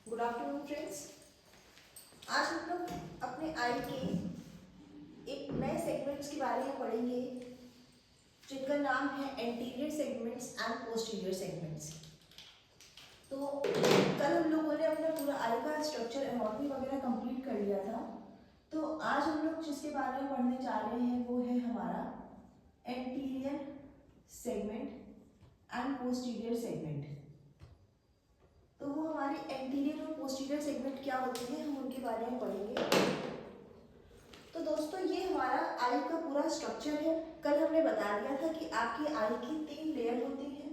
Good afternoon friends. आज हम लोग अपने आई के एक नए सेगमेंट्स के बारे में पढ़ेंगे जिनका नाम है anterior segments and posterior segments. तो कल हम लोगों ने अपना पूरा आई का स्ट्रक्चर एनाटॉमी वगैरह कंप्लीट कर लिया था। तो आज हम लोग जिसके बारे में पढ़ने जा रहे हैं वो है हमारा anterior segment and posterior segment. तो वो हमारी एंटीरियर और पोस्टीरियर सेगमेंट क्या होती है हम उनके बारे में पढ़ेंगे। तो दोस्तों ये हमारा आई का पूरा स्ट्रक्चर है। कल हमने बता दिया था कि आपकी आई की 3 लेयर होती है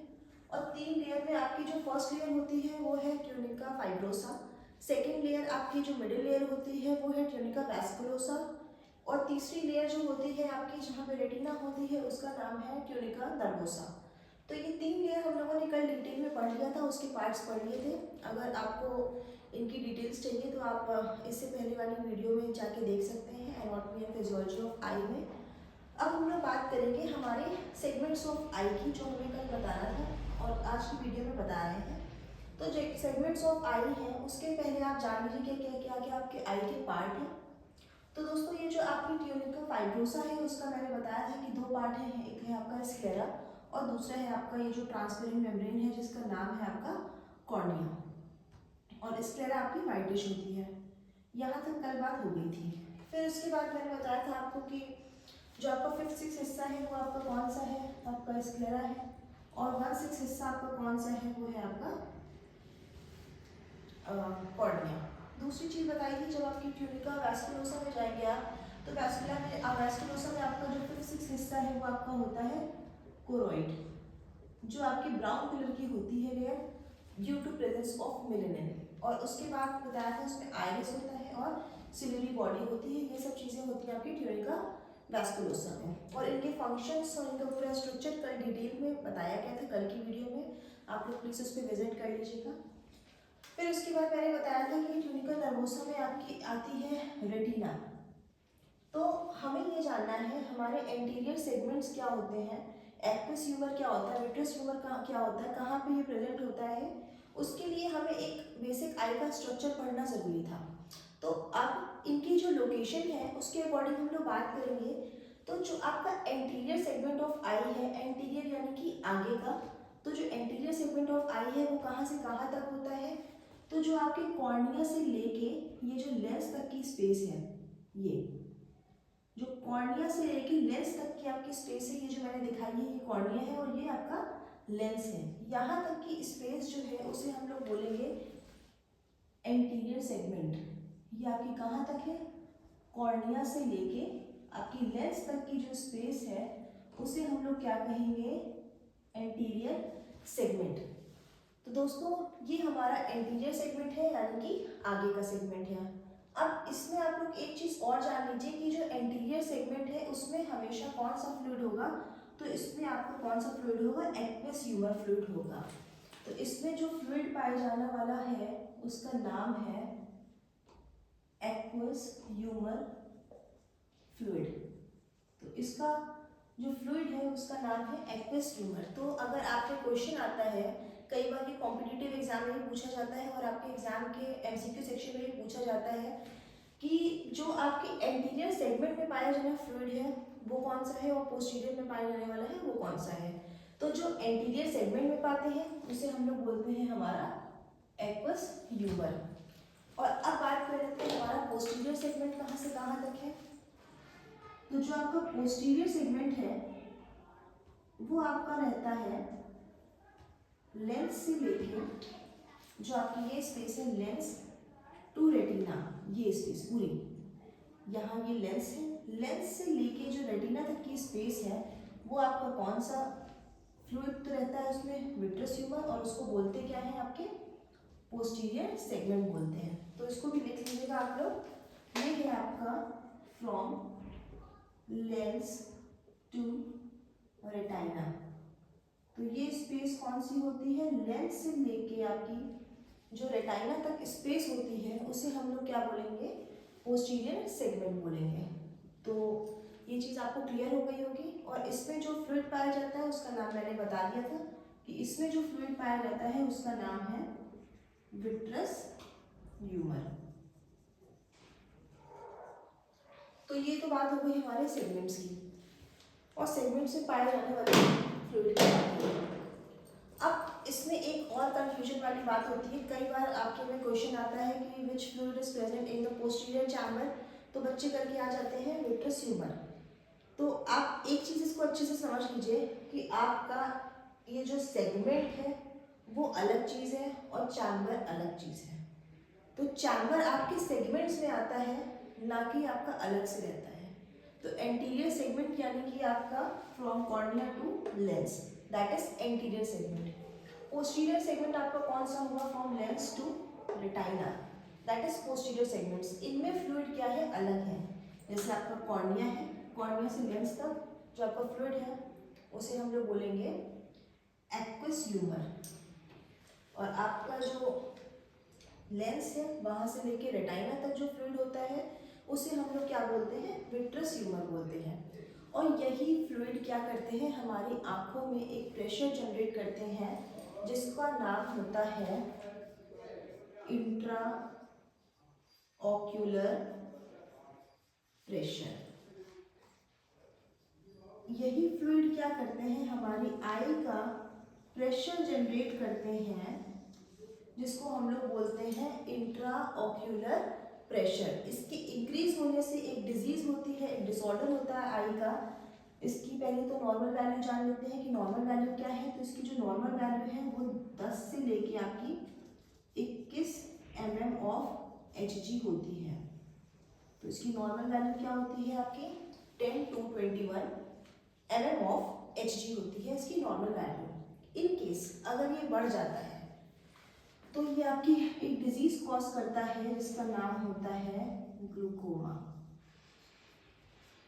और 3 लेयर में आपकी जो फर्स्ट लेयर होती है वो है ट्यूनिका फाइब्रोसा, सेकेंड लेयर आपकी जो मिडिल लेयर होती है वो है ट्यूनिका वैस्कुलोसा और तीसरी लेयर जो होती है आपकी जहाँ पे रेटिना होती है उसका नाम है ट्यूनिका नर्वोसा। तो ये 3 लेयर हम लोगों ने कल डिटेल में पढ़ लिया था, उसके पार्ट्स पढ़ लिए थे। अगर आपको इनकी डिटेल्स चाहिए तो आप इससे पहले वाली वीडियो में जाके देख सकते हैं एनाटॉमी एंड फिजियोलॉजी ऑफ आई में। अब हम लोग बात करेंगे हमारे सेगमेंट्स ऑफ आई की, जो हमें कल बताना था और आज की वीडियो में बता रहे हैं। तो जो सेगमेंट्स ऑफ आई हैं उसके पहले आप जान लीजिए क्या क्या क्या आपके आई के पार्ट हैं। तो दोस्तों ये जो आपकी ट्यूनिका फाइब्रोसा है उसका मैंने बताया था कि 2 पार्ट हैं, एक है आपका स्क्लेरा और दूसरा है आपका ये जो ट्रांसपेरेंट मेम्ब्रेन है जिसका नाम है आपका कॉर्निया और स्क्लेरा आपकी व्हाइटिश होती है। यहाँ तक कल बात हो गई थी। फिर उसके बाद मैंने बताया था आपको कि जो आपका 5th 6th हिस्सा है वो आपका कौन सा है, आपका स्क्लेरा है और 1/6 हिस्सा आपका कौन सा है वो है आपका कॉर्निया। दूसरी चीज़ बताई थी जब आपकी ट्यूनिका वैस्कुलोसा में जाएंगे आप तो वैस्कुलोसा में आपका जो 5th 6th हिस्सा है वो आपका होता है कोरोइड, जो आपकी ब्राउन कलर की होती है layer due to presence of melanin. और उसके बाद बताया था उसमें आइरिस होता है और सिलियरी बॉडी होती है। ये सब चीज़ें होती हैं आपकी ट्यूनिका वैस्कुलोसा में और इनके फंक्शंस और इनका पूरा स्ट्रक्चर कल डिटेल में बताया गया था कल की वीडियो में। आप लोग प्लीज़ उस पर विजिट कर लीजिएगा। फिर उसके बाद मैंने बताया था कि ट्यूनिका नर्वोसा में आपकी आती है रेटिना। तो हमें ये जानना है हमारे एंटीरियर सेगमेंट्स क्या होते हैं, एक्विस ह्यूमर क्या होता है, विट्रस ह्यूमर क्या होता है, कहाँ पे ये प्रेजेंट होता है। उसके लिए हमें एक बेसिक आई का स्ट्रक्चर पढ़ना ज़रूरी था। तो अब इनकी जो लोकेशन है उसके अकॉर्डिंग हम लोग बात करेंगे। तो जो आपका एंटीरियर सेगमेंट ऑफ आई है, एंटीरियर यानी कि आगे का, तो जो एंटीरियर सेगमेंट ऑफ आई है वो कहाँ से कहाँ तक होता है। तो जो आपके कॉर्निया से लेके ये जो लेंस तक की स्पेस है, ये जो कॉर्निया से लेके लेंस तक की आपकी स्पेस है, ये जो मैंने दिखाई है ये कॉर्निया है और ये आपका लेंस है। यहाँ तक की स्पेस जो है उसे हम लोग बोलेंगे एंटीरियर सेगमेंट। ये आपकी कहाँ तक है, कॉर्निया से लेके आपकी लेंस तक की जो स्पेस है उसे हम लोग क्या कहेंगे, एंटीरियर सेगमेंट। तो दोस्तों ये हमारा एंटीरियर सेगमेंट है यानी कि आगे का सेगमेंट है। अब इसमें आप लोग एक चीज़ और जान लीजिए कि जो एंटीरियर सेगमेंट है उसमें हमेशा कौन सा फ्लूइड होगा। तो इसमें आपका कौन सा फ्लूइड होगा, एक्वियस ह्यूमर फ्लूइड होगा। तो इसमें जो फ्लूइड पाया जाने वाला है उसका नाम है एक्वियस ह्यूमर फ्लूइड। तो इसका जो फ्लूइड है उसका नाम है एक्वियस ह्यूमर। तो अगर आपके क्वेश्चन आता है, कई बार ये कॉम्पिटिटिव एग्जाम में भी पूछा जाता है और आपके एग्जाम के एमसीक्यू सेक्शन में भी पूछा जाता है कि जो आपके एंटीरियर सेगमेंट में पाया जाने फ्लूइड है वो कौन सा है और पोस्टीरियर में पाया जाने वाला है वो कौन सा है। तो जो एंटीरियर सेगमेंट में पाते हैं उसे हम लोग बोलते हैं हमारा एक्वियस ह्यूमर। और अब बात कर लेते हैं हमारा पोस्टीरियर सेगमेंट कहाँ से कहाँ तक है। तो जो आपका पोस्टीरियर सेगमेंट है वो आपका रहता है लेंस से लेके जो आपकी ये स्पेस है लेंस टू रेटिना, ये स्पेस पूरी, यहाँ ये लेंस है, लेंस से लेके जो रेटिना तक की स्पेस है वो आपका कौन सा फ्लूइड तो रहता है उसमें, विट्रस ह्यूमर, और उसको बोलते क्या है आपके पोस्टीरियर सेगमेंट बोलते हैं। तो इसको भी लिख लीजिएगा आप लोग। ये है आपका फ्रॉम लेंस टू रेटाइना। तो ये स्पेस कौन सी होती है, लेंस से लेके आपकी जो रेटाइना तक स्पेस होती है उसे हम लोग क्या बोलेंगे, पोस्टीरियर सेगमेंट बोलेंगे। तो ये चीज़ आपको क्लियर हो गई होगी। और इसमें जो फ्लूइड पाया जाता है उसका नाम मैंने बता दिया था कि इसमें जो फ्लूइड पाया जाता है उसका नाम है विट्रस ह्यूमर। तो ये तो बात हो गई हमारे सेगमेंट्स की, और सेगमेंट से पाए जाने वाले फ्लूइड की बात हो गई। अब इसमें एक और कंफ्यूजन वाली बात होती है, कई बार आपके में क्वेश्चन आता है कि which fluid is present in the posterior chamber, तो बच्चे करके आ जाते हैं विट्रस ह्यूमर। तो आप एक चीज़ इसको अच्छे से समझ लीजिए कि आपका ये जो सेगमेंट है वो अलग चीज़ है और चैम्बर अलग चीज़ है। तो चैम्बर आपके सेगमेंट्स में आता है, ना कि आपका अलग से रहता है। तो एंटीरियर सेगमेंट यानी कि आपका from cornea to lens, that is anterior segment. Posterior segment आपका कौन सा होगा, from lens to retina, that is posterior segments. इनमें फ्लूइड क्या है, अलग है। जैसे आपका कॉर्निया है, कॉर्निया से लेंस तक जो आपका फ्लूइड है उसे हम लोग बोलेंगे एक्वस ह्यूमर, और आपका जो लेंस है वहाँ से लेके रेटाइना तक जो फ्लूइड होता है उसे हम लोग क्या बोलते हैं, विट्रस ह्यूमर बोलते हैं। और यही फ्लूइड क्या करते हैं, हमारी आँखों में एक प्रेशर जनरेट करते हैं जिसका नाम होता है इंट्रा ऑक्यूलर प्रेशर। यही फ्लूइड क्या करते हैं, हमारी आई का प्रेशर जनरेट करते हैं जिसको हम लोग बोलते हैं इंट्रा ऑक्यूलर प्रेशर। इसके इंक्रीज होने से एक डिजीज होती है, एक डिसऑर्डर होता है आई का। इसकी पहले तो नॉर्मल वैल्यू जान लेते हैं कि नॉर्मल वैल्यू क्या है। तो इसकी जो नॉर्मल वैल्यू है वो 10 से लेके आपकी 21 mm ऑफ Hg होती है। तो इसकी नॉर्मल वैल्यू क्या होती है आपकी 10 to 21 mm ऑफ Hg होती है इसकी नॉर्मल वैल्यू। इन केस अगर ये बढ़ जाता है तो ये आपकी एक डिजीज कॉज करता है जिसका नाम होता है ग्लूकोमा।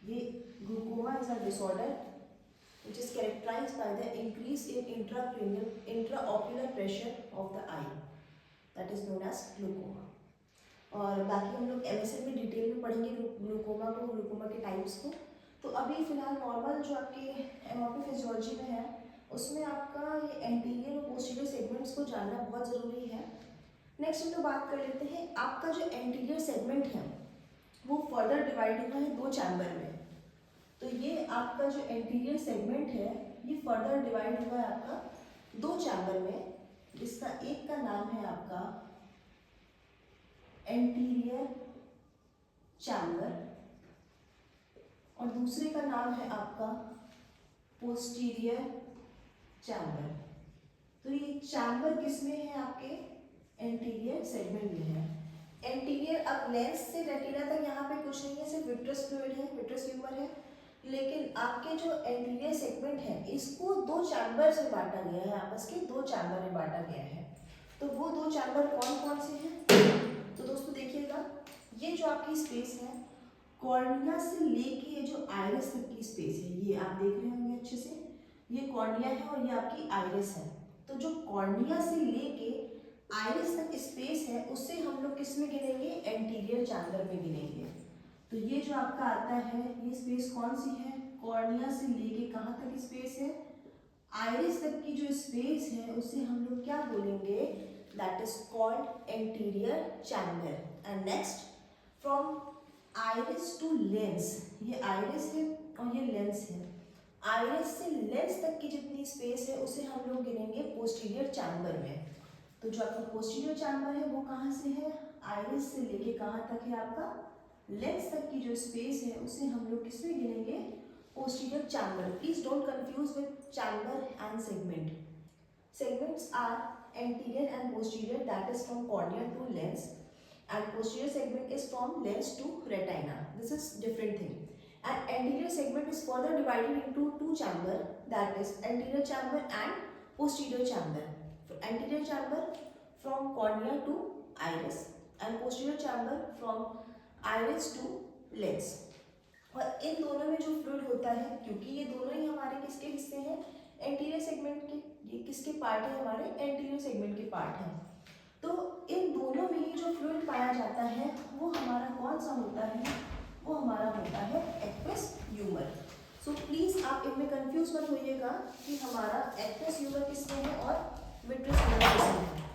ये glaucoma is a disorder which is characterized by the increase in intraocular pressure of the eye, that is known as glaucoma। और बाकी हम लोग MSN में डिटेल में पढ़ेंगे ग्लूकोमा को, ग्लूकोमा के टाइप्स को। तो अभी फिलहाल नॉर्मल जो आपके एमआरपी फिजियोलॉजी में है उसमें आपका ये एंटीरियर और पोस्टीरियर सेगमेंट्स को जानना बहुत ज़रूरी है। नेक्स्ट हम लोग बात कर लेते हैं, आपका जो एंटीरियर सेगमेंट है वो फर्दर डिवाइड हुआ है दो चैम्बर में। तो ये आपका जो एंटीरियर सेगमेंट है ये फर्दर डिवाइड हुआ है आपका दो चैम्बर में, जिसका एक का नाम है आपका एंटीरियर चैम्बर और दूसरे का नाम है आपका पोस्टीरियर चैम्बर। तो ये चैम्बर किसमें है, आपके एंटीरियर सेगमेंट में है। एंटीरियर अब लेंस से रेटिना तक यहाँ पे कुछ नहीं है, सिर्फ विट्रस फ्लूइड है, विट्रस ह्यूमर है। लेकिन आपके जो एंटीरियर सेगमेंट है इसको दो चैम्बर से बांटा गया है, आपस के दो चैम्बर में बांटा गया है। तो वो दो चैम्बर कौन कौन से हैं, तो दोस्तों देखिएगा, ये जो आपकी स्पेस है कॉर्निया से लेके ये जो आइरिस तक की स्पेस है, ये आप देख रहे होंगे अच्छे से, ये कॉर्निया है और ये आपकी आइरिस है। तो जो कॉर्निया से लेके आइरिस तक स्पेस है उसे हम लोग किस में गिनेंगे, एंटीरियर चैम्बर में गिनेंगे। तो ये जो आपका आता है ये स्पेस कौन सी है, कॉर्निया से लेके कहाँ तक स्पेस है, आइरिस तक की जो स्पेस है उसे हम लोग क्या बोलेंगे, that is called anterior chamber. And next from iris to lens, ये आइरिस है और ये लेंस है, आइरिस से लेंस तक की जितनी स्पेस है उसे हम लोग गिनेंगे पोस्टीरियर चैम्बर में। तो जो आपका पोस्टीरियर चैम्बर है वो कहाँ से है, आइरिस से लेके कहाँ तक है, आपका लेंस तक की जो स्पेस है उसे हम लोग किसमें गिनेंगे, posterior chamber. Please don't confuse with chamber and segment. Segments are anterior and posterior, that is from cornea to lens, and posterior segment is from lens to retina. This is different thing. And anterior segment is further divided into two chamber, that is anterior chamber and posterior chamber. Anterior chamber from cornea to iris and posterior chamber from iris to lens. और इन दोनों में जो fluid होता है, क्योंकि ये दोनों ही हमारे किसके हिस्से हैं, एंटीरियर सेगमेंट के, ये किसके पार्ट है, हमारे एंटीरियर सेगमेंट के पार्ट हैं। तो इन दोनों में ही जो फ्लूइड पाया जाता है वो हमारा कौन सा होता है, वो हमारा होता है एक्वस ह्यूमर। सो प्लीज आप इनमें कंफ्यूज मत होइएगा कि हमारा एक्वस ह्यूमर किसमें है और विट्रस ह्यूमर किसमें है।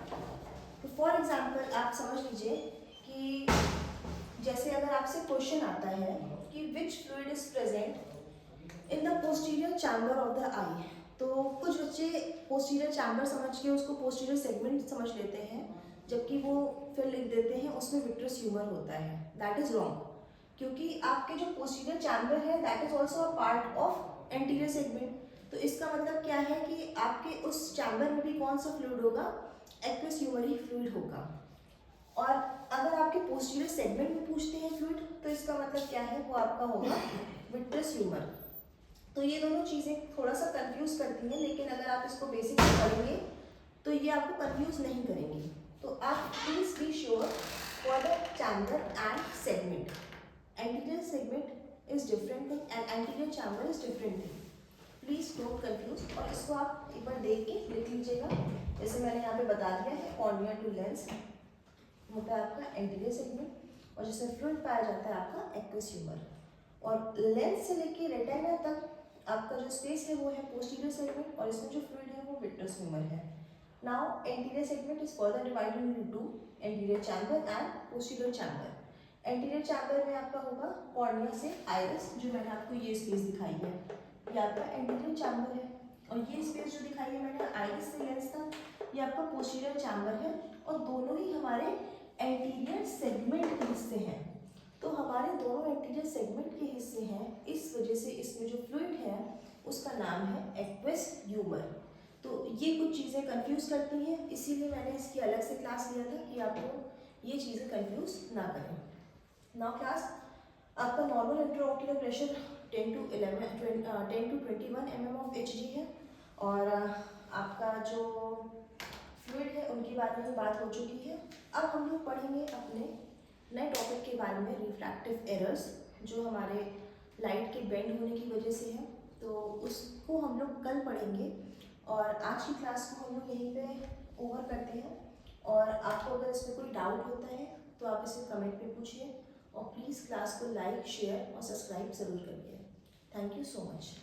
तो फॉर एग्जांपल आप समझ लीजिए लीजिए कि जैसे अगर आपसे क्वेश्चन आता है कि which fluid is present in the posterior chamber of the eye, तो कुछ बच्चे पोस्टीरियर चैम्बर समझ के उसको पोस्टीरियर सेगमेंट समझ लेते हैं, जबकि वो फिर लिख देते हैं उसमें विट्रस ह्यूमर होता है। दैट इज रॉन्ग, क्योंकि आपके जो पोस्टीरियर चैम्बर है that is also a part of anterior segment. तो इसका मतलब क्या है कि आपके उस चैम्बर में भी कौन सा फ्लूइड होगा, एक्वियस ह्यूमर ही फ्लूइड होगा। और अगर आपके पोस्टीरियर सेगमेंट में पूछते हैं फ्लूइड, तो इसका मतलब क्या है, वो आपका होगा विट्रस ह्यूमर। तो ये दोनों चीज़ें थोड़ा सा कंफ्यूज करती हैं, लेकिन अगर आप इसको बेसिक में पढ़ेंगे तो ये आपको कंफ्यूज नहीं करेंगी। तो आप please be sure for the chamber and segment, anterior segment is different thing and anterior chamber is different thing. Please don't confuse, और इसको आप एक बार देख के लिख लीजिएगा। जैसे मैंने यहाँ पे बता दिया है, कॉर्निया टू लेंस होता है आपका एंटीरियर सेगमेंट, और जिसमें फ्लूइड पाया जाता है आपका एक्वियस ह्यूमर, और लेंस से लेके रेटिना तक आपका जो स्पेस है वो है पोस्टीरियर सेगमेंट, और इसमें जो फ्लूइड है वो विट्रस ह्यूमर है। Now anterior segment is further divided into two, anterior chamber and posterior chamber. Anterior chamber में आपका होगा कॉर्निया से आइरिस, जो मैंने आपको ये स्पेस दिखाई है, ये आपका एंटीरियर चैम्बर है, और ये स्पेस जो दिखाई है मैंने आइरिस से लेंस तक, ये आपका पोस्टीरियर चैम्बर है, और दोनों ही हमारे एंटीरियर सेगमेंट के हिस्से हैं। तो हमारे दोनों एंटीरियर सेगमेंट के हिस्से हैं, इस वजह से इसमें जो फ्लूइड है उसका नाम है एक्वियस ह्यूमर। तो ये कुछ चीज़ें कंफ्यूज करती हैं, इसीलिए मैंने इसकी अलग से क्लास लिया था कि आपको ये चीज़ें कंफ्यूज ना करें। नाउ क्लास, आपका normal intraocular pressure 10 to 21 mm of Hg है, और आपका जो फ्लूइड है उनके बारे में बात हो चुकी है। अब हम लोग पढ़ेंगे अपने नए टॉपिक के बारे में, रिफ्रैक्टिव एरर्स, जो हमारे लाइट के बेंड होने की वजह से है। तो उसको हम लोग कल पढ़ेंगे, और आज की क्लास को हम लोग यहीं पे ओवर करते हैं। और आपको अगर इसमें कोई डाउट होता है तो आप इसे कमेंट में पूछिए, और प्लीज़ क्लास को लाइक, शेयर और सब्सक्राइब ज़रूर करिए। Thank you so much.